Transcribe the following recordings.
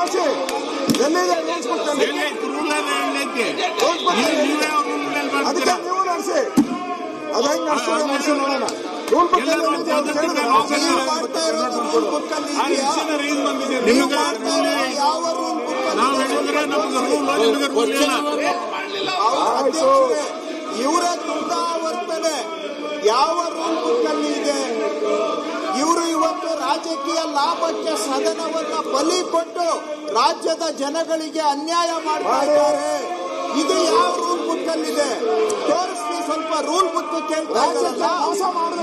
ತೋರಿಸಿ ಎಲ್ಲಿದೆ ಅದಕ್ಕೆ ನೀವು ನಡೆಸಿ ಅದು ಹೆಂಗ್ ನಡೆಸಿ ನೋಡೋಣ. ರೂಲ್ ಬುಕ್ ಇವರ ವರ್ತನೆ ಯಾವ ರೂಲ್ ಬುಕ್ ಅಲ್ಲಿ ಇದೆ? ಇವರು ಇವತ್ತು ರಾಜಕೀಯ ಲಾಭಕ್ಕೆ ಸದನವನ್ನ ಬಲಿ ಕೊಟ್ಟು ರಾಜ್ಯದ ಜನಗಳಿಗೆ ಅನ್ಯಾಯ ಮಾಡ್ತಾ ಇದ್ದಾರೆ. ಇದು ಯಾವ ರೂಲ್ ಬುಕ್ ಅಲ್ಲಿ ಇದೆ? ತೋರಿಸಿ ಸ್ವಲ್ಪ ರೂಲ್ ಬುಕ್ ಕೇಳ್ತಾ ಇದ್ದಾರಲ್ಲ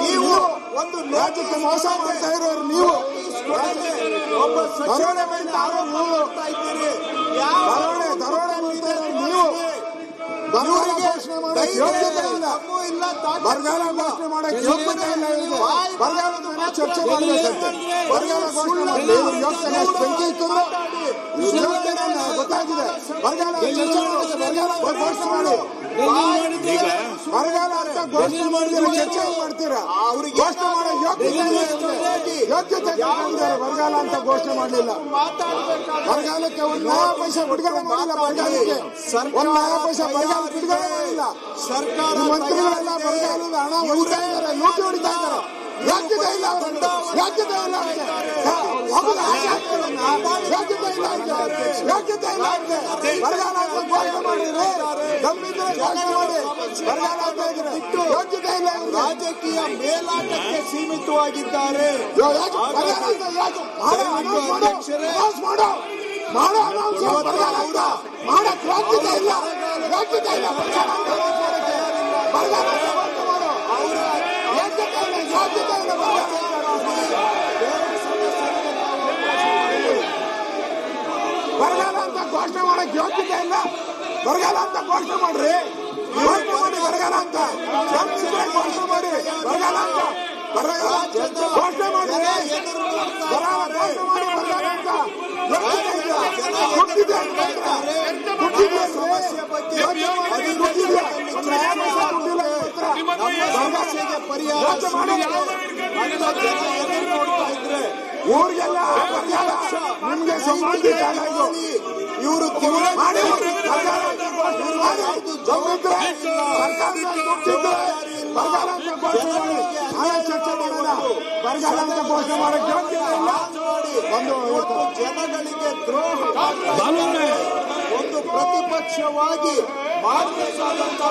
ನೀವು. ಒಂದು ರಾಜ್ಯಕ್ಕೆ ಮೋಸ ಮಾಡ್ತಾ ಇರೋರು ನೀವು. ಒಬ್ಬ ಸಚಿವರ ಮೇಲೆ ಆರೋಪ ಮಾಡ್ತಾ ಇದ್ದೀರಿ. ದರೋಡೆ ನೀವು. ಬರಗಾಲ ಘೋಷಣೆ ಮಾಡಕ್ಕೆ ಯೋಗ್ಯತೆ ಇಲ್ಲ. ಬರಗಾಲ ಘೋಷಣೆ ಮಾಡಕ್ಕೆ ಯೋಗ್ಯತೆ ಇಲ್ಲ. ಬರಗಾಲದ ಮೇಲೆ ಚರ್ಚೆ ಮಾಡಬೇಕಂತೆ. ಬರಗಾಲ ಘೋಷಣೆ ಮಾಡಿ ಬೆಂಕಿ ಇತ್ತಂದ್ರೆ ಗೊತ್ತಾಗಿದೆ. ಬರಗಾಲ ಚರ್ಚೆ ಮಾಡೋದು ಬರಗಾಲ ಘೋಷಣೆ ಮಾಡಿ. ಬರಗಾಲ ಅಂತ ಘೋಷಣೆ ಮಾಡಿದ್ರೆ ಚರ್ಚೆ ಮಾಡ್ತೀರಾ? ಘೋಷಣೆ ಮಾಡೋ ಯೋಗ್ಯತೆ ಬರಗಾಲ ಅಂತ ಘೋಷಣೆ ಮಾಡಲಿಲ್ಲ. ಬರಗಾಲಕ್ಕೆ ಒಂದು ನಯಾ ಪೈಸೆ ಬಿಡುಗಡೆ ಮಾಡಿಲ್ಲ. ಬರಗಾಲಕ್ಕೆ ಒಂದು ನಯಾ ಪೈಸೆ ಬರಗಾಲ ಬಿಡುಗಡೆ ಮಾಡಿಲ್ಲ. ಸರ್ಕಾರ ಮಂತ್ರಿಗಳೆಲ್ಲ ಬರಗಾಲದ ಹಣ ಹೊಡಿತಾ ಇದ್ದಾರೆ, ಲೂಟಿ ಹೊಡಿತಾ ಇದ್ದಾರೆ. ಯೋಗ್ಯತೆ ಇಲ್ಲ. ಯೋಗ್ಯತೆ ಇಲ್ಲ. ಯೋಗ್ಯತೆ ಇಲ್ಲ. ಬರಗಾಲ ಅಂತ ಘೋಷಣೆ ಮಾಡಿದ್ರೆ ಗಂಭೀರ ಘೋಷಣೆ ಮಾಡಿ ಬರಗಾಲ ಅಂತ ಇದ್ರೆ ಯೋಗ್ಯತೆ ಇಲ್ಲ. ರಾಜಕೀಯ ಮೇಲಾಟಕ್ಕೆ ಸೀಮಿತವಾಗಿದ್ದಾರೆ. ಮಾಡಕ್ ಯೋಗ್ಯತೆ ಇಲ್ಲ. ಯೋಗ್ಯತೆ ಇಲ್ಲ. ಬರಗಾಲ ಬರಗಾಲ ಅಂತ ಘೋಷಣೆ ಮಾಡಕ್ ಯೋಗ್ಯತೆ ಇಲ್ಲ. ಬರಗಾಲ ಅಂತ ಘೋಷಣೆ ಮಾಡ್ರಿ. ಘೋಷಣೆ ಮಾಡಿ ಬರಗಾಲ ಅಂತ ಘೋಷಣೆ ಮಾಡಿ ಬರಗಾಲ ಅಂತ ಬರಗಾಲ ಘೋಷಣೆ ಮಾಡ್ರಿ. ಬರಗಾಲ ಘೋಷಣೆ ಮಾಡಿ ಬರಗಾಲ ಅಂತ ಸಮಸ್ಯೆ ಬಗ್ಗೆ ಸಮಸ್ಯೆಗೆ ಪರಿಹಾರ ಊರಿಗೆಲ್ಲ ನಿಮ್ಗೆ ಸಂಬಂಧ ಇವರು ಚರ್ಚೆ ಮಾಡೋಣ. ಬರಗಾಲ ಅಂತ ಘೋಷಣೆ ಮಾಡಕ್ಕೆ ಯೋಗ್ಯತೆ ಇಲ್ಲ. ಒಂದು ಜನಗಳಿಗೆ ದ್ರೋಹ ಒಂದು ಪ್ರತಿಪಕ್ಷವಾಗಿ ಮಾಡಬೇಕಾದಂತ